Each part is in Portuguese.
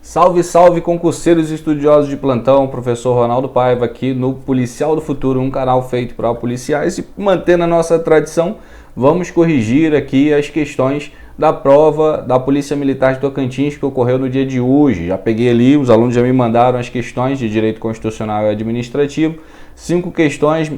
Salve, salve, concurseiros e estudiosos de plantão, professor Ronaldo Paiva aqui no Policial do Futuro, um canal feito para policiais, e mantendo a nossa tradição, vamos corrigir aqui as questões da prova da Polícia Militar de Tocantins que ocorreu no dia de hoje. Já peguei ali, os alunos já me mandaram as questões de direito constitucional e administrativo, 5 questões,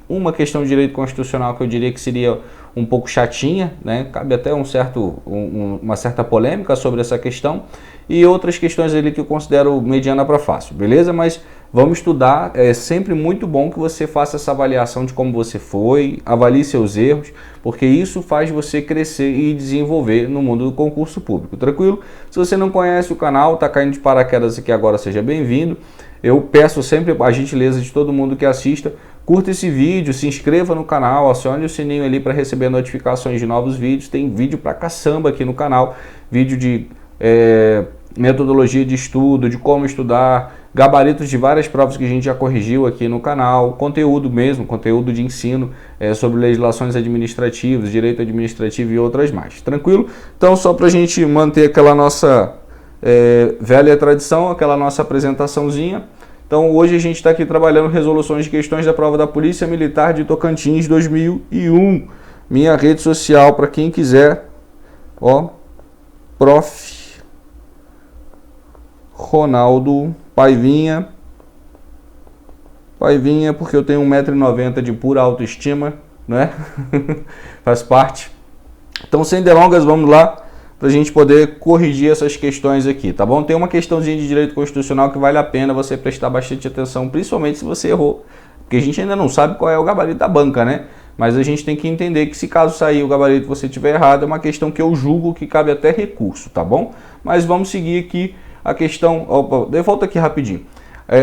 uma questão de direito constitucional que eu diria que seria um pouco chatinha, né? Cabe até uma certa polêmica sobre essa questão, e outras questões ali que eu considero mediana para fácil, beleza? Mas vamos estudar, é sempre muito bom que você faça essa avaliação de como você foi, avalie seus erros, porque isso faz você crescer e desenvolver no mundo do concurso público, tranquilo? Se você não conhece o canal, está caindo de paraquedas aqui agora, seja bem-vindo. Eu peço sempre a gentileza de todo mundo que assista, curta esse vídeo, se inscreva no canal, acione o sininho ali para receber notificações de novos vídeos. Tem vídeo pra caçamba aqui no canal, vídeo de metodologia de estudo, de como estudar, gabaritos de várias provas que a gente já corrigiu aqui no canal, conteúdo mesmo, conteúdo de ensino sobre legislações administrativas, direito administrativo e outras mais. Tranquilo? Então, só para a gente manter aquela nossa velha tradição, aquela nossa apresentaçãozinha. Então, hoje a gente está aqui trabalhando resoluções de questões da prova da Polícia Militar de Tocantins 2001. Minha rede social, para quem quiser, ó, Prof. Ronaldo Paivinha, porque eu tenho 1,90 m de pura autoestima, né? Faz parte. Então, sem delongas, vamos lá para a gente poder corrigir essas questões aqui, tá bom? Tem uma questãozinha de direito constitucional que vale a pena você prestar bastante atenção, principalmente se você errou, porque a gente ainda não sabe qual é o gabarito da banca, né? Mas a gente tem que entender que se caso sair o gabarito e você tiver errado, é uma questão que eu julgo que cabe até recurso, tá bom? Mas vamos seguir aqui a questão. Opa, volta aqui rapidinho.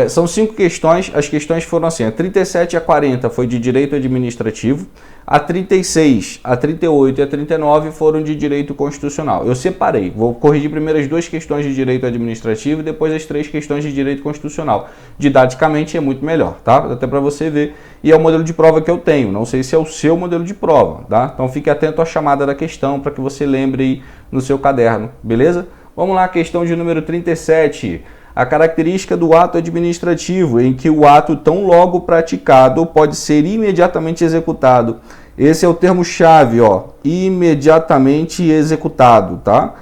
São 5 questões, as questões foram assim: a 37 e a 40 foi de direito administrativo, a 36, a 38 e a 39 foram de direito constitucional. Eu separei, vou corrigir primeiro as 2 questões de direito administrativo e depois as 3 questões de direito constitucional. Didaticamente é muito melhor, tá? Até para você ver, e é o modelo de prova que eu tenho, não sei se é o seu modelo de prova, tá? Então fique atento à chamada da questão para que você lembre aí no seu caderno, beleza? Vamos lá, questão de número 37. A característica do ato administrativo, em que o ato tão logo praticado pode ser imediatamente executado. Esse é o termo-chave, ó, imediatamente executado, tá?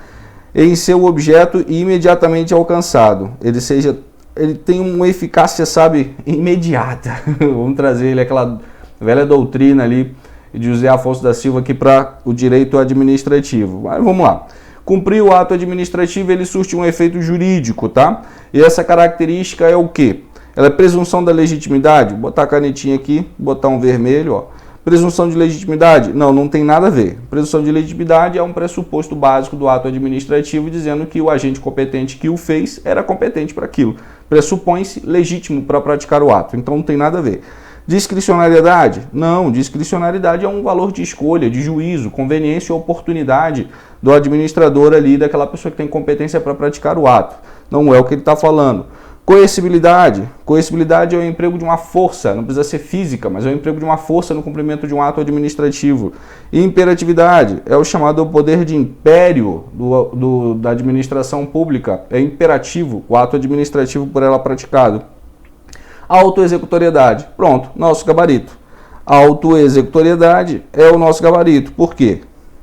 Em seu objeto imediatamente alcançado. Ele tem uma eficácia, sabe, imediata. Vamos trazer ele, aquela velha doutrina ali de José Afonso da Silva aqui para o direito administrativo. Mas vamos lá. Cumprir o ato administrativo, ele surte um efeito jurídico, tá? E essa característica é o quê? Ela é presunção da legitimidade. Vou botar a canetinha aqui, botar um vermelho, ó. Presunção de legitimidade? Não, não tem nada a ver. Presunção de legitimidade é um pressuposto básico do ato administrativo, dizendo que o agente competente que o fez era competente para aquilo. Pressupõe-se legítimo para praticar o ato, então não tem nada a ver. Discricionariedade? Não, discricionariedade é um valor de escolha, de juízo, conveniência ou oportunidade do administrador ali, daquela pessoa que tem competência para praticar o ato. Não é o que ele está falando. Coercibilidade? Coercibilidade é o emprego de uma força, não precisa ser física, mas é o emprego de uma força no cumprimento de um ato administrativo. Imperatividade é o chamado poder de império da administração pública, é imperativo o ato administrativo por ela praticado. Autoexecutoriedade, pronto, nosso gabarito. Autoexecutoriedade é o nosso gabarito. Por quê?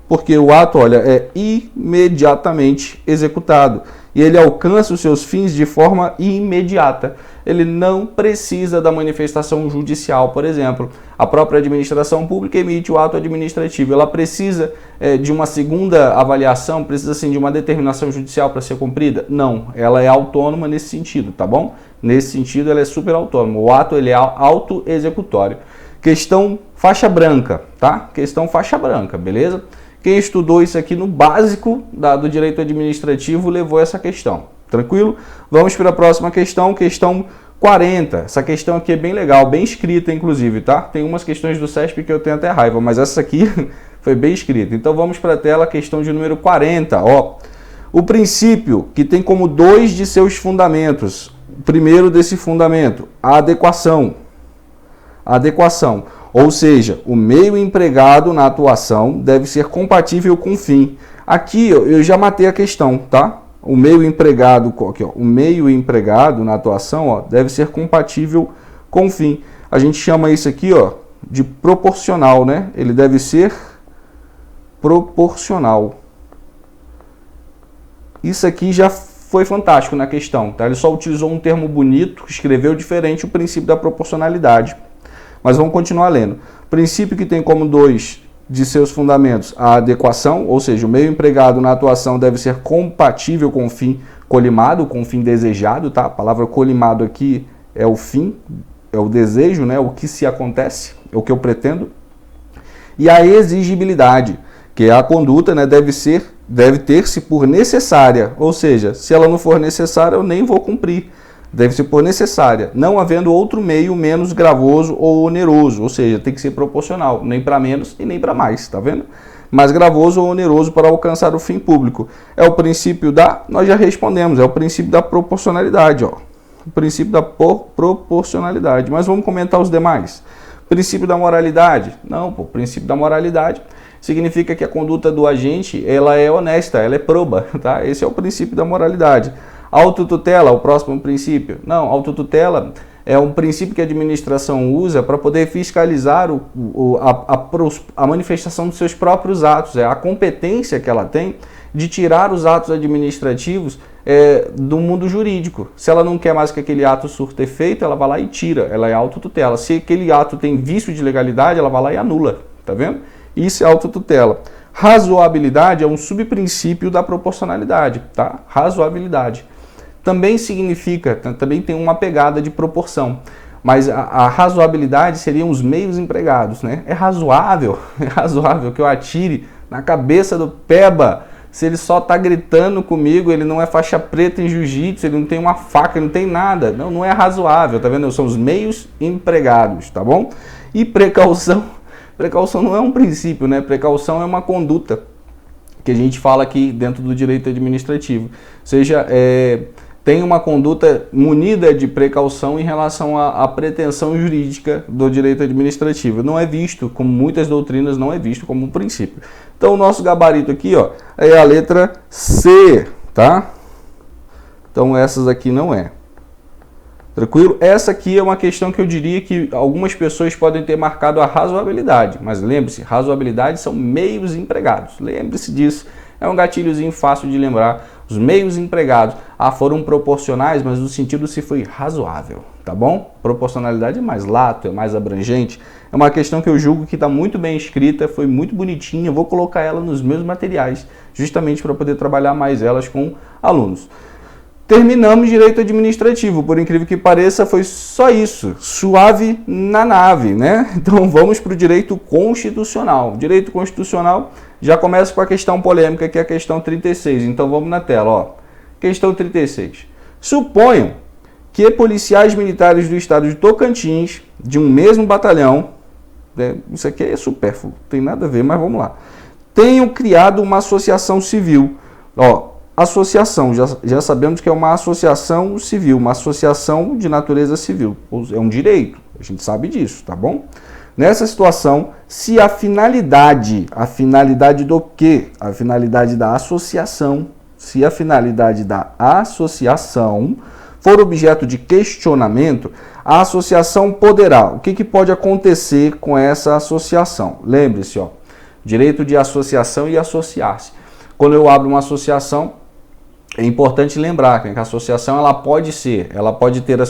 Porque o ato, olha, é imediatamente executado e ele alcança os seus fins de forma imediata. Ele não precisa da manifestação judicial, por exemplo. A própria administração pública emite o ato administrativo. Ela precisa de uma segunda avaliação, precisa sim de uma determinação judicial para ser cumprida? Não, ela é autônoma nesse sentido, tá bom? Nesse sentido, ela é super autônoma. O ato, ele é auto-executório. Questão faixa branca, tá? Questão faixa branca, beleza? Quem estudou isso aqui no básico do direito administrativo levou essa questão. Tranquilo? Vamos para a próxima questão, questão 40. Essa questão aqui é bem legal, bem escrita inclusive, tá? Tem umas questões do CESP que eu tenho até raiva, mas essa aqui foi bem escrita. Então vamos para a tela, questão de número 40. Ó, o princípio que tem como 2 de seus fundamentos. O primeiro desse fundamento, a adequação. Adequação. Ou seja, o meio empregado na atuação deve ser compatível com o fim. Aqui eu já matei a questão, tá? o meio empregado, aqui, ó, o meio empregado na atuação, ó, deve ser compatível com o fim. A gente chama isso aqui, ó, de proporcional, né? Ele deve ser proporcional. Isso aqui já foi fantástico na questão, tá? Ele só utilizou um termo bonito, escreveu diferente o princípio da proporcionalidade. Mas vamos continuar lendo. Princípio que tem como dois de seus fundamentos a adequação, ou seja, o meio empregado na atuação deve ser compatível com o fim colimado, com o fim desejado, tá? A palavra colimado aqui é o fim, é o desejo, né? O que se acontece, é o que eu pretendo. E a exigibilidade, que é a conduta, né? Deve ter-se por necessária, ou seja, se ela não for necessária, eu nem vou cumprir. Deve ser por necessária, não havendo outro meio menos gravoso ou oneroso, ou seja, tem que ser proporcional, nem para menos e nem para mais, tá vendo? Mais gravoso ou oneroso para alcançar o fim público. É o princípio da, nós já respondemos, é o princípio da proporcionalidade, ó. O princípio da proporcionalidade, mas vamos comentar os demais. Princípio da moralidade? Não, pô, princípio da moralidade significa que a conduta do agente, ela é honesta, ela é proba, tá? Esse é o princípio da moralidade. Autotutela, o próximo princípio. Não, autotutela é um princípio que a administração usa para poder fiscalizar a manifestação dos seus próprios atos. É a competência que ela tem de tirar os atos administrativos do mundo jurídico. Se ela não quer mais que aquele ato surta efeito, ela vai lá e tira. Ela é autotutela. Se aquele ato tem vício de legalidade, ela vai lá e anula. Tá vendo? Isso é autotutela. Razoabilidade é um subprincípio da proporcionalidade, tá? Razoabilidade. Também significa, também tem uma pegada de proporção, mas a razoabilidade seriam os meios empregados, né? É razoável que eu atire na cabeça do peba se ele só tá gritando comigo, ele não é faixa preta em jiu-jitsu, ele não tem uma faca, ele não tem nada. Não, não é razoável, tá vendo? São os meios empregados, tá bom? E precaução não é um princípio, né? Precaução é uma conduta que a gente fala aqui dentro do direito administrativo. Ou seja, tem uma conduta munida de precaução em relação à pretensão jurídica do direito administrativo. Não é visto, como muitas doutrinas, não é visto como um princípio. Então, o nosso gabarito aqui, ó, é a letra C, tá? Então, essas aqui não é. Tranquilo? Essa aqui é uma questão que eu diria que algumas pessoas podem ter marcado a razoabilidade, mas lembre-se, razoabilidade são meios empregados. Lembre-se disso, é um gatilhozinho fácil de lembrar. Os meios empregados foram proporcionais, mas no sentido se foi razoável, tá bom? Proporcionalidade é mais lato, é mais abrangente. É uma questão que eu julgo que está muito bem escrita, foi muito bonitinha. Eu vou colocar ela nos meus materiais, justamente para poder trabalhar mais elas com alunos. Terminamos direito administrativo, por incrível que pareça, foi só isso, suave na nave, né? Então vamos para o direito constitucional. Direito constitucional já começa com a questão polêmica, que é a questão 36. Então vamos na tela, ó. Questão 36. Suponham que policiais militares do estado de Tocantins, de um mesmo batalhão, né? Isso aqui é supérfluo, não tem nada a ver, mas vamos lá, tenham criado uma associação civil, ó. Associação, já sabemos que é uma associação civil, uma associação de natureza civil. É um direito, a gente sabe disso, tá bom? Nessa situação, se a finalidade do quê? A finalidade da associação, se a finalidade da associação for objeto de questionamento, a associação poderá. O que pode acontecer com essa associação? Lembre-se, ó, direito de associação e associar-se. Quando eu abro uma associação, é importante lembrar que a associação ela pode ter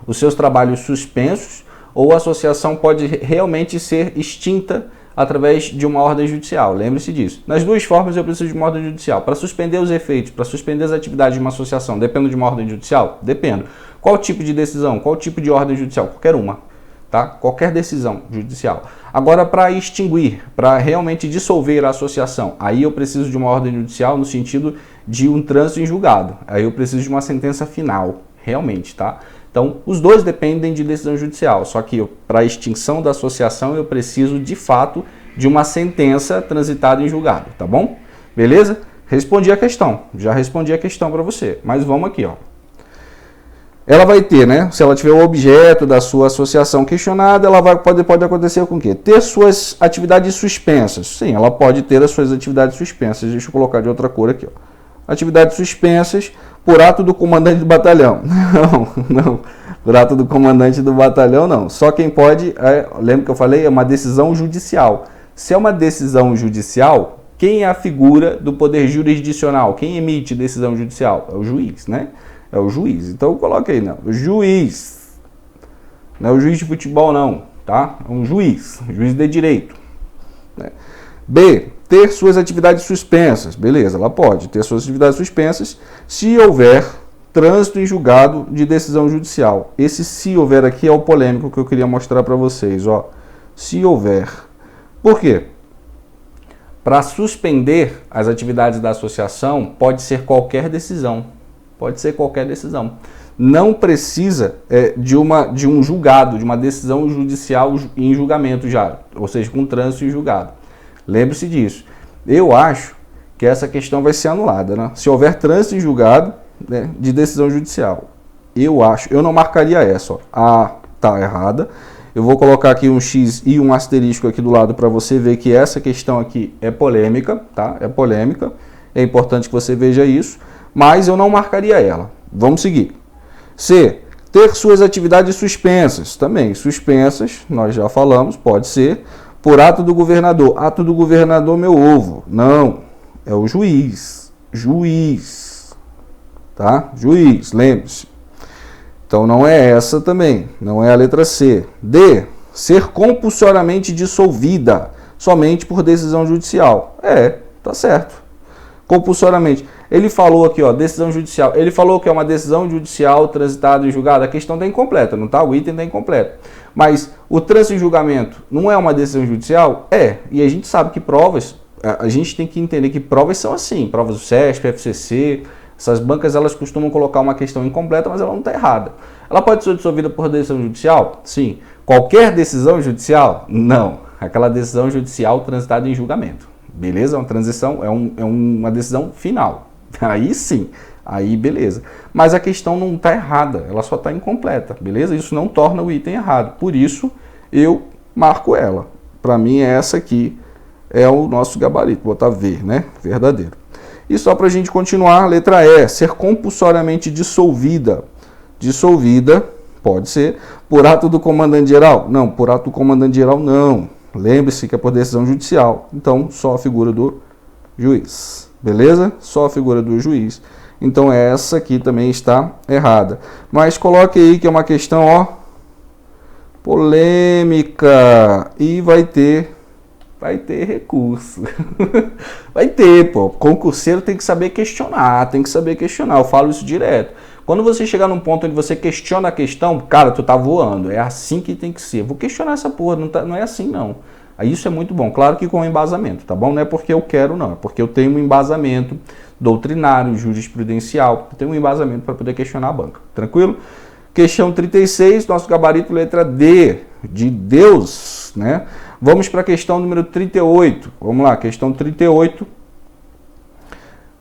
os seus trabalhos suspensos, ou a associação pode realmente ser extinta através de uma ordem judicial. Lembre-se disso. Nas duas formas eu preciso de uma ordem judicial. Para suspender os efeitos, para suspender as atividades de uma associação, dependo de uma ordem judicial? Dependo. Qual tipo de decisão? Qual tipo de ordem judicial? Qualquer uma. Tá? Qualquer decisão judicial. Agora, para extinguir, para realmente dissolver a associação, aí eu preciso de uma ordem judicial no sentido de um trânsito em julgado. Aí eu preciso de uma sentença final, realmente, tá? Então, os dois dependem de decisão judicial, só que para a extinção da associação eu preciso, de fato, de uma sentença transitada em julgado, tá bom? Beleza? Respondi a questão, já respondi a questão para você, mas vamos aqui, ó. ela vai ter, né? Se ela tiver o objeto da sua associação questionada, ela pode acontecer com o quê? Ter suas atividades suspensas. Sim, ela pode ter as suas atividades suspensas. Deixa eu colocar de outra cor aqui, ó. Atividades suspensas por ato do comandante do batalhão. Não. Por ato do comandante do batalhão, não. Só quem pode, lembra que eu falei, é uma decisão judicial. Se é uma decisão judicial, quem é a figura do poder jurisdicional? Quem emite decisão judicial? É o juiz, né? É o juiz. Então coloca aí, não. O juiz. Não é o juiz de futebol, não, tá? É um juiz de direito. Né? B. Ter suas atividades suspensas. Beleza, ela pode ter suas atividades suspensas se houver trânsito em julgado de decisão judicial. Esse se houver aqui é o polêmico que eu queria mostrar para vocês, ó. Se houver. Por quê? Para suspender as atividades da associação, pode ser qualquer decisão. Pode ser qualquer decisão. Não precisa de um julgado, de uma decisão judicial em julgamento já, ou seja, com trânsito em julgado. Lembre-se disso. Eu acho que essa questão vai ser anulada, né? Se houver trânsito em julgado, né, de decisão judicial. Eu não marcaria essa, ó. A tá errada. Eu vou colocar aqui um X e um asterisco aqui do lado para você ver que essa questão aqui é polêmica, tá? É polêmica. É importante que você veja isso, mas eu não marcaria ela. Vamos seguir. C. Ter suas atividades suspensas. Também, suspensas, nós já falamos, pode ser por ato do governador. Ato do governador, meu ovo. Não, é o juiz. Juiz. Tá? Juiz, lembre-se. Então não é essa também, não é a letra C. D. Ser compulsoriamente dissolvida, somente por decisão judicial. Tá certo. Compulsoriamente. Ele falou aqui, ó, decisão judicial. Ele falou que é uma decisão judicial transitada em julgado. A questão está incompleta, não tá? O item está incompleto. Mas o trânsito em julgamento não é uma decisão judicial? E a gente sabe que provas, a gente tem que entender que provas são assim, provas do SESP, FCC, essas bancas elas costumam colocar uma questão incompleta, mas ela não está errada. Ela pode ser dissolvida por decisão judicial? Sim. Qualquer decisão judicial? Não. Aquela decisão judicial transitada em julgamento. Beleza? Uma transição, é uma decisão final. Aí sim, aí beleza. Mas a questão não está errada, ela só está incompleta, beleza? Isso não torna o item errado. Por isso, eu marco ela. Para mim, essa aqui é o nosso gabarito. Vou botar V, né? Verdadeiro. E só para a gente continuar, letra E. Ser compulsoriamente dissolvida. Dissolvida, pode ser, por ato do comandante-geral? Não, por ato do comandante-geral não. Lembre-se que é por decisão judicial. Então, só a figura do juiz. Beleza? Só a figura do juiz. Então, essa aqui também está errada. Mas coloque aí que é uma questão, ó, polêmica. E vai ter recurso. Vai ter, pô. Concurseiro tem que saber questionar, Eu falo isso direto. Quando você chegar num ponto onde você questiona a questão, cara, tu tá voando. É assim que tem que ser. Vou questionar essa porra, não é assim não. Aí isso é muito bom. Claro que com embasamento, tá bom? Não é porque eu quero, não. É porque eu tenho um embasamento doutrinário, jurisprudencial. Eu tenho um embasamento para poder questionar a banca. Tranquilo? Questão 36, nosso gabarito, letra D, de Deus, né? Vamos para a questão número 38. Vamos lá, questão 38.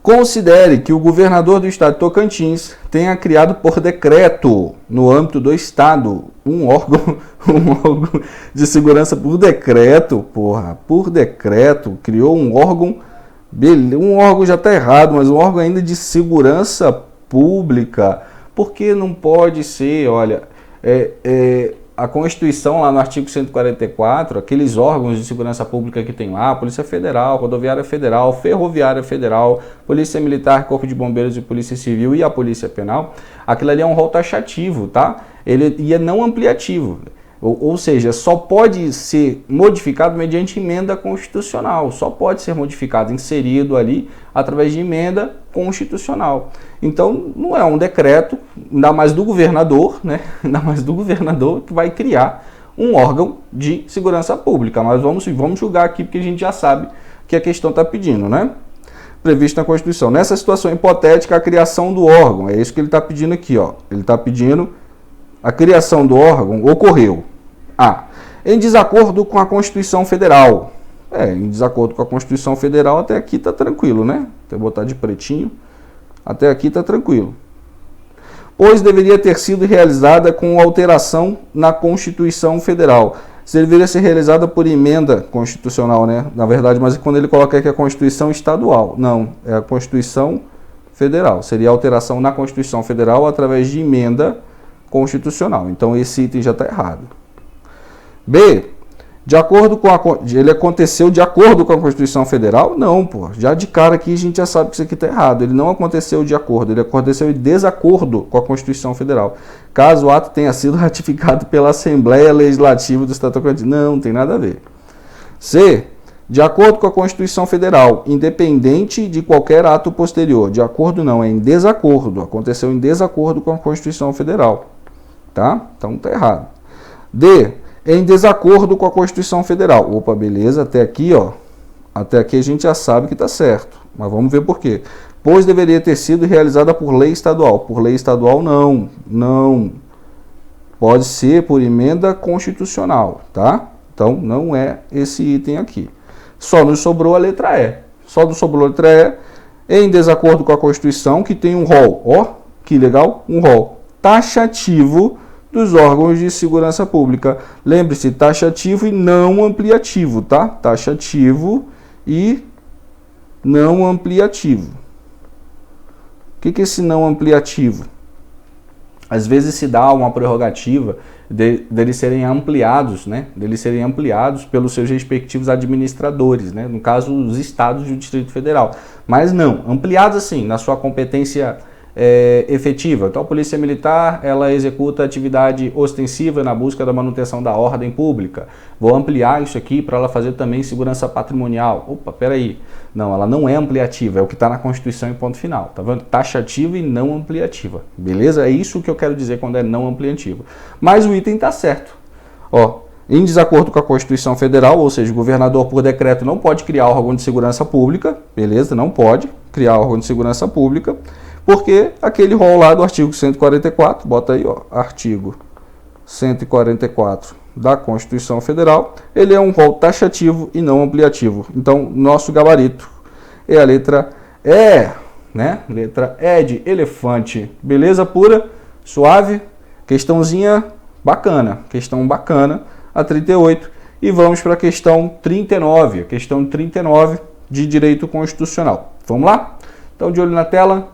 Considere que o governador do estado de Tocantins tenha criado por decreto, no âmbito do estado, um órgão de segurança por decreto, por decreto, criou um órgão já está errado, mas um órgão ainda de segurança pública, porque não pode ser, olha, a Constituição, lá no artigo 144, aqueles órgãos de segurança pública que tem lá, Polícia Federal, Rodoviária Federal, Ferroviária Federal, Polícia Militar, Corpo de Bombeiros e Polícia Civil e a Polícia Penal, aquilo ali é um rol taxativo, tá? Ele é não ampliativo. Ou seja, só pode ser modificado mediante emenda constitucional, só pode ser modificado, inserido ali através de emenda constitucional. Então, não é um decreto, ainda mais do governador, né? Ainda mais do governador que vai criar um órgão de segurança pública. Mas vamos julgar aqui porque a gente já sabe que a questão está pedindo, né? Previsto na Constituição. Nessa situação hipotética, a criação do órgão, é isso que ele está pedindo aqui, ó. Ele está pedindo a criação do órgão ocorreu. Em desacordo com a Constituição Federal. Em desacordo com a Constituição Federal, até aqui está tranquilo, né? Vou botar de pretinho. Até aqui está tranquilo. pois deveria ter sido realizada com alteração na Constituição Federal. Isso deveria ser realizada por emenda constitucional, né? Na verdade, mas quando ele coloca aqui a Constituição Estadual, não, é a Constituição Federal. Seria alteração na Constituição Federal através de emenda constitucional. Então esse item já está errado. B. De acordo com ele aconteceu de acordo com a Constituição Federal? Não, pô. Já de cara aqui a gente já sabe que isso aqui está errado. Ele não aconteceu de acordo, ele aconteceu em desacordo com a Constituição Federal. Caso o ato tenha sido ratificado pela Assembleia Legislativa do Estado do Tocantins. Não tem nada a ver. C. De acordo com a Constituição Federal, independente de qualquer ato posterior. De acordo não, é em desacordo. Aconteceu em desacordo com a Constituição Federal. Tá? Então tá errado. D. Em desacordo com a Constituição Federal. Opa, beleza, até aqui, ó. Até aqui a gente já sabe que está certo. Mas vamos ver por quê. Pois deveria ter sido realizada por lei estadual. Por lei estadual, não. Não. Pode ser por emenda constitucional, tá? Então, não é esse item aqui. Só nos sobrou a letra E. Só nos sobrou a letra E. Em desacordo com a Constituição, que tem um rol. Ó, que legal. Um rol taxativo dos órgãos de segurança pública. Lembre-se, taxativo e não ampliativo, tá? Taxativo e não ampliativo. O que é esse não ampliativo? Às vezes se dá uma prerrogativa deles serem ampliados, né? Deles serem ampliados pelos seus respectivos administradores, né? No caso, os estados do Distrito Federal. Mas não, ampliados assim, na sua competência efetiva. Então a Polícia Militar, ela executa atividade ostensiva na busca da manutenção da ordem pública. Vou ampliar isso aqui para ela fazer também segurança patrimonial. Opa, peraí. Não, ela não é ampliativa, é o que está na Constituição em ponto final. Tá vendo? Taxativa e não ampliativa. Beleza? É isso que eu quero dizer quando é não ampliativa. Mas o item está certo. Ó, em desacordo com a Constituição Federal, ou seja, o governador por decreto não pode criar órgão de segurança pública. Beleza? Não pode criar órgão de segurança pública. Porque aquele rol lá do artigo 144, bota aí, ó, artigo 144 da Constituição Federal, ele é um rol taxativo e não ampliativo. Então, nosso gabarito é a letra E, né? Letra E de elefante. Beleza pura? Suave? Questãozinha bacana. Questão bacana, a 38. E vamos para a questão 39. A questão 39 de direito constitucional. Vamos lá? Então, de olho na tela.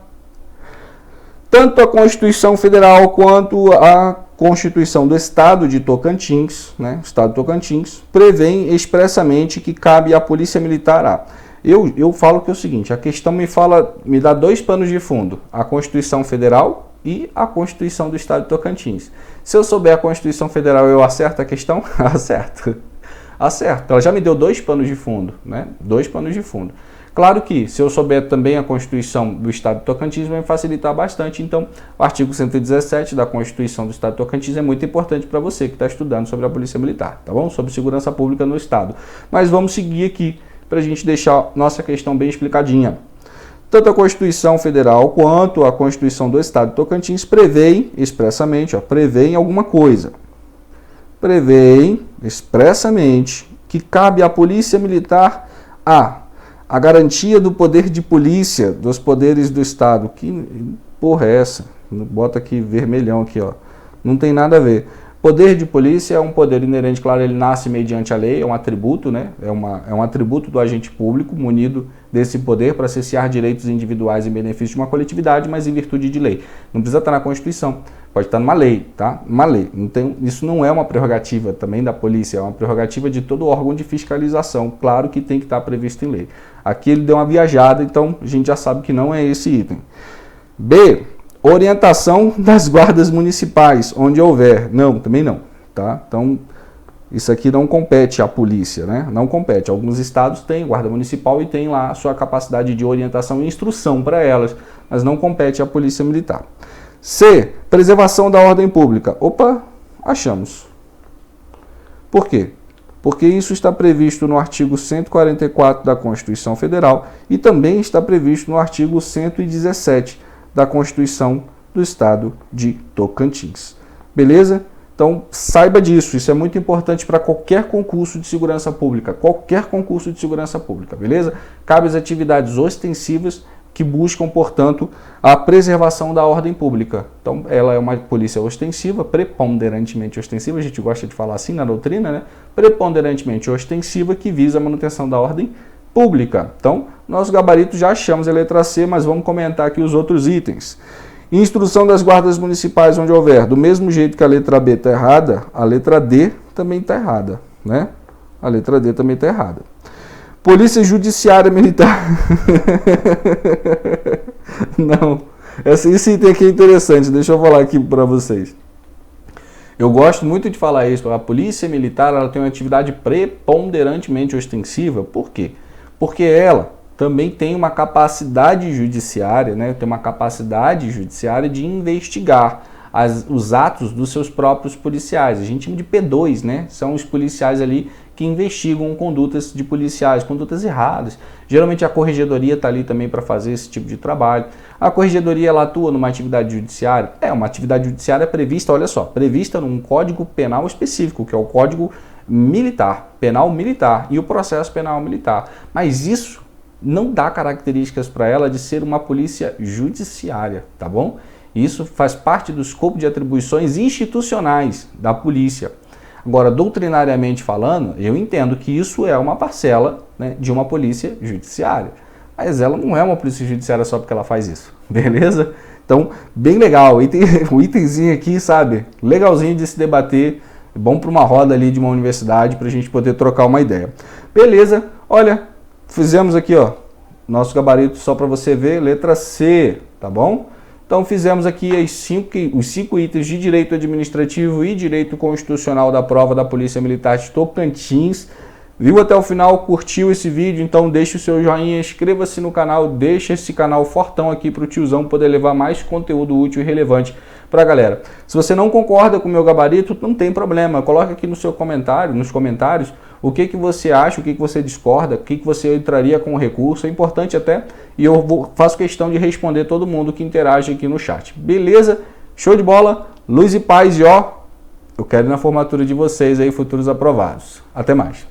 Tanto a Constituição Federal quanto a Constituição do Estado de Tocantins, né, Estado de Tocantins, prevêem expressamente que cabe à Polícia Militar Eu falo que é o seguinte, a questão me dá dois panos de fundo, a Constituição Federal e a Constituição do Estado de Tocantins. Se eu souber a Constituição Federal, eu acerto a questão? Acerto. Acerto. Ela já me deu dois panos de fundo, né? Dois panos de fundo. Claro que, se eu souber também a Constituição do Estado de Tocantins, vai me facilitar bastante. Então, o artigo 117 da Constituição do Estado de Tocantins é muito importante para você que está estudando sobre a Polícia Militar, tá bom? Sobre segurança pública no Estado. Mas vamos seguir aqui para a gente deixar nossa questão bem explicadinha. Tanto a Constituição Federal quanto a Constituição do Estado de Tocantins prevêem expressamente, prevêem alguma coisa. Prevêem expressamente que cabe à Polícia Militar a garantia do poder de polícia dos poderes do Estado. Que porra é essa? Bota aqui vermelhão aqui, ó. Não tem nada a ver. Poder de polícia é um poder inerente, claro, ele nasce mediante a lei, é um atributo, né? É um atributo do agente público munido desse poder para cessear direitos individuais em benefício de uma coletividade, mas em virtude de lei. Não precisa estar na Constituição, pode estar numa lei, tá? Uma lei. Então, isso não é uma prerrogativa também da polícia, é uma prerrogativa de todo órgão de fiscalização. Claro que tem que estar previsto em lei. Aqui ele deu uma viajada, então a gente já sabe que não é esse item. B. Orientação das guardas municipais, onde houver. Não, também não, tá? Então, isso aqui não compete à polícia, né? Não compete. Alguns estados têm guarda municipal e têm lá a sua capacidade de orientação e instrução para elas, mas não compete à Polícia Militar. C. Preservação da ordem pública. Opa, achamos. Por quê? Porque isso está previsto no artigo 144 da Constituição Federal e também está previsto no artigo 117 da Constituição do Estado de Tocantins. Beleza? Então, saiba disso. Isso é muito importante para qualquer concurso de segurança pública. Qualquer concurso de segurança pública, beleza? Cabe as atividades ostensivas que buscam, portanto, a preservação da ordem pública. Então, ela é uma polícia ostensiva, preponderantemente ostensiva, a gente gosta de falar assim na doutrina, né? Preponderantemente ostensiva, que visa a manutenção da ordem pública. Então, nosso gabarito já achamos a letra C, mas vamos comentar aqui os outros itens. Instrução das guardas municipais onde houver. Do mesmo jeito que a letra B está errada, a letra D também está errada, né? A letra D também está errada. Polícia Judiciária Militar. Não, esse item aqui é interessante, deixa eu falar aqui para vocês. Eu gosto muito de falar isso, a Polícia Militar ela tem uma atividade preponderantemente ostensiva. Por quê? Porque ela também tem uma capacidade judiciária, né? Tem uma capacidade judiciária de investigar os atos dos seus próprios policiais. A gente chama de P2, né? São os policiais ali que investigam condutas de policiais, condutas erradas. Geralmente a corregedoria está ali também para fazer esse tipo de trabalho. A corregedoria ela atua numa atividade judiciária? É, uma atividade judiciária prevista, olha só, prevista num código penal específico, que é o Código Militar, Penal Militar e o Processo Penal Militar. Mas isso não dá características para ela de ser uma polícia judiciária, tá bom? Isso faz parte do escopo de atribuições institucionais da polícia. Agora, doutrinariamente falando, eu entendo que isso é uma parcela, né, de uma polícia judiciária. Mas ela não é uma polícia judiciária só porque ela faz isso, beleza? Então, bem legal. O itemzinho aqui, sabe? Legalzinho de se debater. Bom para uma roda ali de uma universidade para a gente poder trocar uma ideia. Beleza? Olha, fizemos aqui, ó, nosso gabarito só para você ver, letra C, tá bom? Então fizemos aqui os 5 itens de direito administrativo e direito constitucional da prova da Polícia Militar de Tocantins. Viu até o final, curtiu esse vídeo? Então deixa o seu joinha, inscreva-se no canal, deixa esse canal fortão aqui para o tiozão poder levar mais conteúdo útil e relevante para a galera. Se você não concorda com o meu gabarito, não tem problema, coloque aqui no seu comentário, nos comentários, o que você acha, o que você discorda, o que você entraria com o recurso, é importante até, e eu faço questão de responder todo mundo que interage aqui no chat. Beleza? Show de bola, luz e paz e ó, eu quero ir na formatura de vocês aí, futuros aprovados. Até mais.